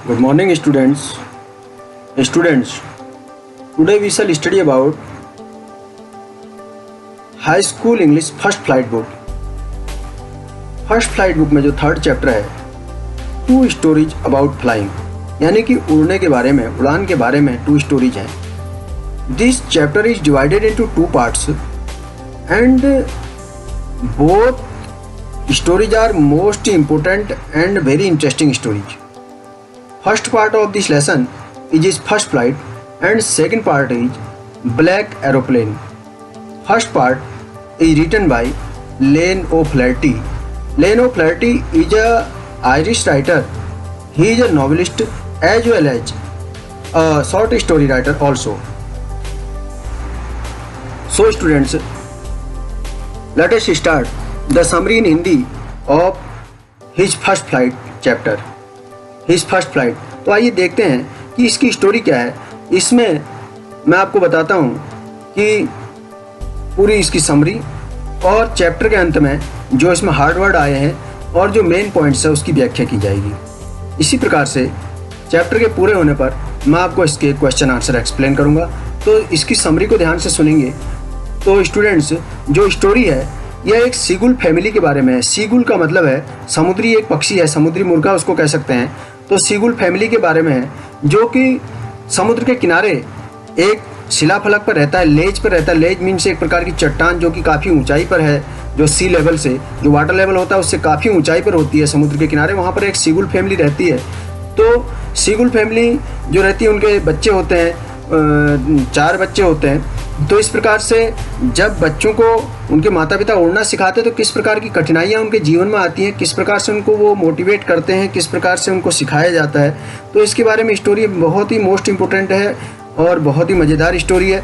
Good morning, students. Today we shall study about High School English First Flight Book. First flight book में जो third chapter है, 2 stories about flying, यानी कि उड़ने के बारे में, उड़ान के बारे में 2 स्टोरीज हैं. This chapter is divided into 2 parts and both stories are most important and very interesting stories. First part of this lesson is first flight and second part is Black Aeroplane. First part is written by Lane O'Flaherty. Lane O'Flaherty is an Irish writer. He is a novelist as well as a short story writer also. So students, let us start the summary in Hindi of his first flight chapter. His first flight. तो आइए देखते हैं कि इसकी story क्या है. इसमें मैं आपको बताता हूँ कि पूरी इसकी समरी और चैप्टर के अंत में जो इसमें हार्ड वर्ड आए हैं और जो मेन पॉइंट्स है उसकी व्याख्या की जाएगी. इसी प्रकार से चैप्टर के पूरे होने पर मैं आपको इसके क्वेश्चन आंसर एक्सप्लेन करूँगा. तो इसकी समरी को ध्यान से सुनेंगे तो स्टूडेंट्स, जो स्टोरी है यह एक सीगुल फैमिली के बारे में है. सीगुल का मतलब है समुद्री एक पक्षी है, समुद्री मुर्गा उसको कह सकते हैं. तो सीगुल फैमिली के बारे में है जो कि समुद्र के किनारे एक शिलाफलक पर रहता है, लेज पर रहता है. लेज मीन्स एक प्रकार की चट्टान जो कि काफ़ी ऊंचाई पर है, जो सी लेवल से, जो वाटर लेवल होता है उससे काफ़ी ऊंचाई पर होती है समुद्र के किनारे. वहाँ पर एक सीगुल फैमिली रहती है. तो सीगुल फैमिली जो रहती है उनके बच्चे होते हैं, 4 बच्चे होते हैं. तो इस प्रकार से जब बच्चों को उनके माता पिता उड़ना सिखाते हैं तो किस प्रकार की कठिनाइयाँ उनके जीवन में आती हैं, किस प्रकार से उनको वो मोटिवेट करते हैं, किस प्रकार से उनको सिखाया जाता है. तो इसके बारे में स्टोरी बहुत ही मोस्ट इम्पोर्टेंट है और बहुत ही मज़ेदार स्टोरी है.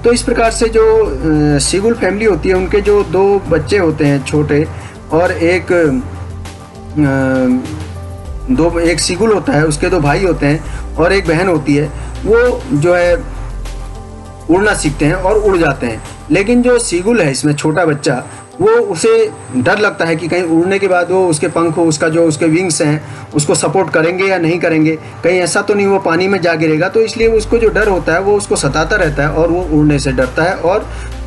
तो इस प्रकार से जो सीगुल फैमिली होती है उनके जो 2 बच्चे होते हैं छोटे, और एक सीगुल होता है, उसके 2 भाई होते हैं और एक बहन होती है. वो जो है उड़ना सीखते हैं और उड़ जाते हैं. लेकिन जो सीगुल है इसमें छोटा बच्चा, वो उसे डर लगता है कि कहीं उड़ने के बाद वो उसके पंख, उसका जो उसके विंग्स हैं उसको सपोर्ट करेंगे या नहीं करेंगे, कहीं ऐसा तो नहीं वो पानी में जा गिरेगा. तो इसलिए उसको जो डर होता है वो उसको सताता रहता है और वो उड़ने से डरता है. और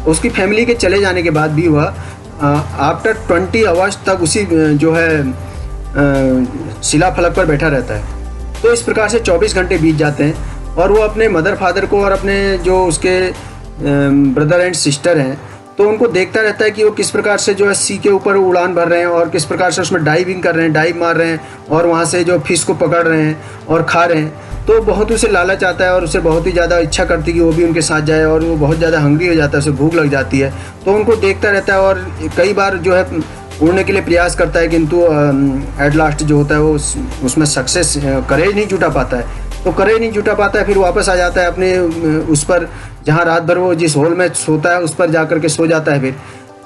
उसकी फैमिली के चले जाने के बाद भी वह आफ्टर 20 आवर्स तक उसी जो है शिलाफलक पर बैठा रहता है. तो इस प्रकार से 24 घंटे बीत जाते हैं और वो अपने मदर फादर को और अपने जो उसके ब्रदर एंड सिस्टर हैं तो उनको देखता रहता है कि वो किस प्रकार से जो है सी के ऊपर उड़ान भर रहे हैं और किस प्रकार से उसमें डाइविंग कर रहे हैं, डाइव मार रहे हैं और वहाँ से जो फिश को पकड़ रहे हैं और खा रहे हैं. तो बहुत उसे लालच आता है और उसे बहुत ही ज़्यादा इच्छा करती है कि वो भी उनके साथ जाए, और वो बहुत ज़्यादा हंग्री हो जाता है, उसे भूख लग जाती है. तो उनको देखता रहता है और कई बार जो है उड़ने के लिए प्रयास करता है, किंतु एट लास्ट जो होता है वो उसमें सक्सेस करेज नहीं जुटा पाता है. तो करेज नहीं जुटा पाता है, फिर वापस आ जाता है अपने उस पर जहाँ रात भर वो जिस होल में सोता है उस पर जा कर के सो जाता है. फिर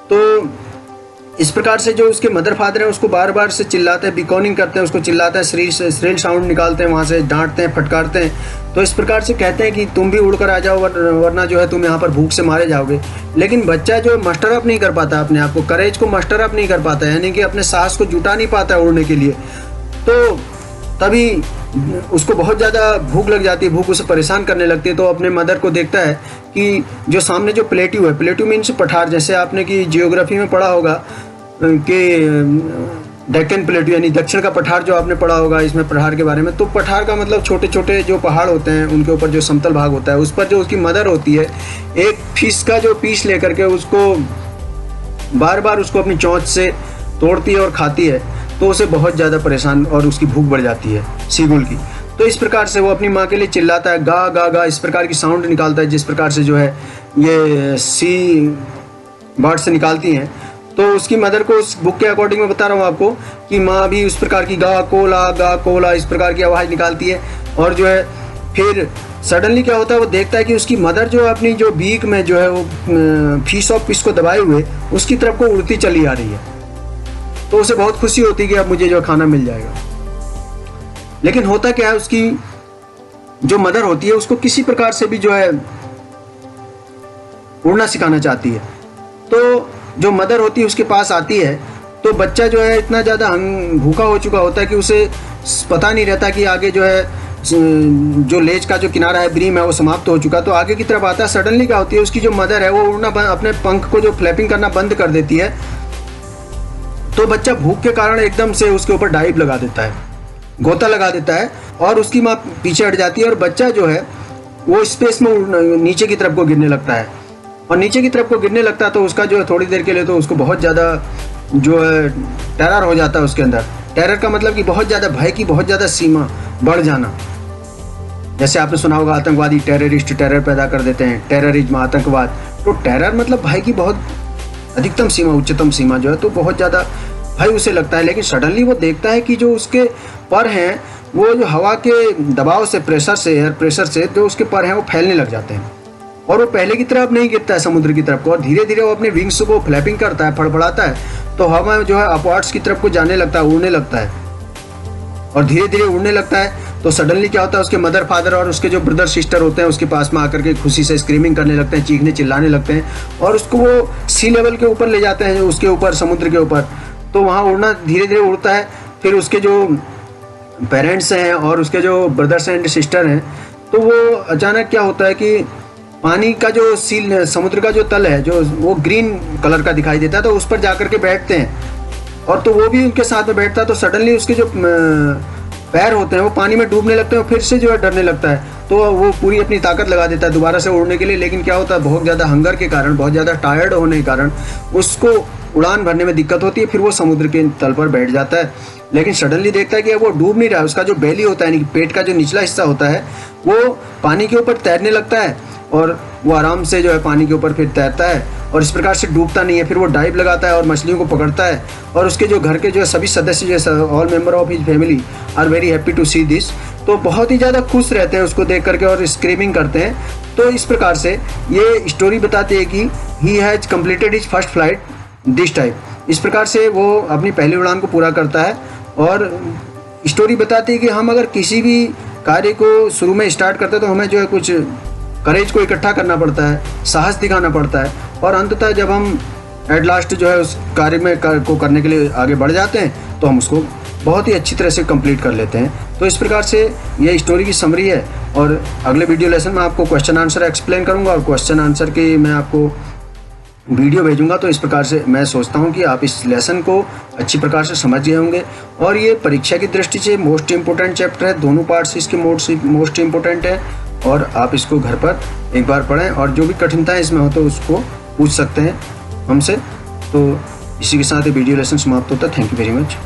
तो इस प्रकार से जो उसके मदर फादर हैं उसको बार बार से चिल्लाते हैं, बिकॉनिंग करते हैं, उसको चिल्लाते हैं, श्रील साउंड निकालते हैं, वहाँ से डांटते हैं, फटकारते हैं. तो इस प्रकार से कहते हैं कि तुम भी उड़कर आ जाओ वरना जो है तुम यहाँ पर भूख से मारे जाओगे. लेकिन बच्चा जो मास्टर अप नहीं कर पाता अपने आप को, करेज को मास्टर अप नहीं कर पाता, यानी कि अपने साहस को जुटा नहीं पाता उड़ने के लिए. तो तभी उसको बहुत ज़्यादा भूख लग जाती है, भूख उसे परेशान करने लगती है. तो अपने मदर को देखता है कि जो सामने जो प्लेट्यू है, प्लेट्यू मीन्स पठार, जैसे आपने कि जियोग्राफी में पढ़ा होगा कि डेक्कन प्लेट्यू यानी दक्षिण का पठार जो आपने पढ़ा होगा इसमें पठार के बारे में. तो पठार का मतलब छोटे छोटे जो पहाड़ होते हैं उनके ऊपर जो समतल भाग होता है उस पर जो उसकी मदर होती है एक फिश का जो पीस लेकर के उसको बार बार उसको अपनी चोंच से तोड़ती है और खाती है. तो उसे बहुत ज़्यादा परेशान और उसकी भूख बढ़ जाती है सीगुल की. तो इस प्रकार से वो अपनी माँ के लिए चिल्लाता है, गा गा गा, इस प्रकार की साउंड निकालता है जिस प्रकार से जो है ये सी बर्ड से निकालती हैं. तो उसकी मदर को उस बुक के अकॉर्डिंग मैं बता रहा हूँ आपको कि माँ भी उस प्रकार की गा कोला इस प्रकार की आवाज़ निकालती है. और जो है फिर सडनली क्या होता है, वो देखता है कि उसकी मदर जो अपनी जो बीक में जो है वो फिश ऑफ फिश को दबाए हुए उसकी तरफ को उड़ती चली आ रही है. तो उसे बहुत खुशी होती है कि अब मुझे जो खाना मिल जाएगा. लेकिन होता क्या है, उसकी जो मदर होती है उसको किसी प्रकार से भी जो है उड़ना सिखाना चाहती है. तो जो मदर होती है उसके पास आती है तो बच्चा जो है इतना ज़्यादा भूखा हो चुका होता है कि उसे पता नहीं रहता कि आगे जो है जो लेज का जो किनारा है, ब्रीम है, वो समाप्त हो चुका, तो आगे की तरफ आता है। सडनली क्या होती है, उसकी जो मदर है वो उड़ना अपने पंख को जो फ्लैपिंग करना बंद कर देती है, तो बच्चा भूख के कारण एकदम से उसके ऊपर डाइव लगा देता है, गोता लगा देता है, और उसकी माँ पीछे हट जाती है और बच्चा जो है वो स्पेस में नीचे की तरफ को गिरने लगता है। और नीचे की तरफ को गिरने लगता है तो उसका जो है थोड़ी देर के लिए तो उसको बहुत ज़्यादा जो है टेरर हो जाता है उसके अंदर। टेरर का मतलब कि बहुत ज़्यादा भय की बहुत ज़्यादा सीमा बढ़ जाना। जैसे आपने सुना होगा आतंकवादी टेररिस्ट टेरर पैदा कर देते हैं, टेररिज्म आतंकवाद। तो टेरर मतलब भय की बहुत अधिकतम सीमा, उच्चतम सीमा जो है, तो बहुत ज़्यादा भय उसे लगता है। लेकिन सडनली वो देखता है कि जो उसके पर हैं वो जो हवा के दबाव से, प्रेशर से, एयर प्रेशर से जो उसके पर हैं वो फैलने लग जाते हैं, और वो पहले की तरफ नहीं गिरता है समुद्र की तरफ को, और धीरे धीरे वो अपने विंग्स को फ्लैपिंग करता है, फड़फड़ाता है, तो हवा जो है अपवर्ड्स की तरफ को जाने लगता है, उड़ने लगता है, और धीरे धीरे उड़ने लगता है। तो सडनली क्या होता है, उसके मदर फादर और उसके जो ब्रदर सिस्टर होते हैं उसके पास में आकर के खुशी से स्क्रीमिंग करने लगते हैं, चीखने चिल्लाने लगते हैं, और उसको वो सी लेवल के ऊपर ले जाते हैं, उसके ऊपर, समुद्र के ऊपर। तो वहाँ उड़ना धीरे धीरे उड़ता है। फिर उसके जो पेरेंट्स हैं और उसके जो ब्रदर्स एंड सिस्टर हैं, तो वो अचानक क्या होता है कि पानी का जो सील, समुद्र का जो तल है जो वो ग्रीन कलर का दिखाई देता है, तो उस पर जाकर के बैठते हैं, और तो वो भी उनके साथ में बैठता है। तो सडनली उसके जो पैर होते हैं वो पानी में डूबने लगते हैं, और फिर से जो है डरने लगता है, तो वो पूरी अपनी ताकत लगा देता है दोबारा से उड़ने के लिए। लेकिन क्या होता है, बहुत ज़्यादा हंगर के कारण, बहुत ज़्यादा टायर्ड होने के कारण उसको उड़ान भरने में दिक्कत होती है, फिर वो समुद्र के तल पर बैठ जाता है। लेकिन सडनली देखता है कि वो डूब नहीं रहा है, उसका जो बेली होता है, यानी कि पेट का जो निचला हिस्सा होता है, वो पानी के ऊपर तैरने लगता है, और वो आराम से जो है पानी के ऊपर फिर तैरता है, और इस प्रकार से डूबता नहीं है। फिर वो डाइव लगाता है और मछलियों को पकड़ता है, और उसके जो घर के जो सभी सदस्य, जो all member of his family are very happy to see this, तो बहुत ही ज़्यादा खुश रहते हैं उसको देख करके और स्क्रीमिंग करते हैं। तो इस प्रकार से ये स्टोरी बताती है कि he has completed his first flight this type. इस प्रकार से वो अपनी पहली उड़ान को पूरा करता है, और स्टोरी बताती है कि हम अगर किसी भी कार्य को शुरू में स्टार्ट करते हैं तो हमें जो है कुछ करेज को इकट्ठा करना पड़ता है, साहस दिखाना पड़ता है, और अंततः जब हम एट लास्ट जो है उस कार्य में को करने के लिए आगे बढ़ जाते हैं तो हम उसको बहुत ही अच्छी तरह से कंप्लीट कर लेते हैं। तो इस प्रकार से ये स्टोरी की समरी है, और अगले वीडियो लेसन में आपको क्वेश्चन आंसर एक्सप्लेन करूँगा, और क्वेश्चन आंसर की मैं आपको वीडियो भेजूंगा। तो इस प्रकार से मैं सोचता हूं कि आप इस लेसन को अच्छी प्रकार से समझ गए होंगे, और ये परीक्षा की दृष्टि से मोस्ट इम्पोर्टेंट चैप्टर है, दोनों पार्ट्स इसके मोस्ट इम्पोर्टेंट है, और आप इसको घर पर एक बार पढ़ें, और जो भी कठिनताएं इसमें हो तो उसको पूछ सकते हैं हमसे। तो इसी के साथ ये वीडियो लेसन समाप्त होता है। Thank you very much.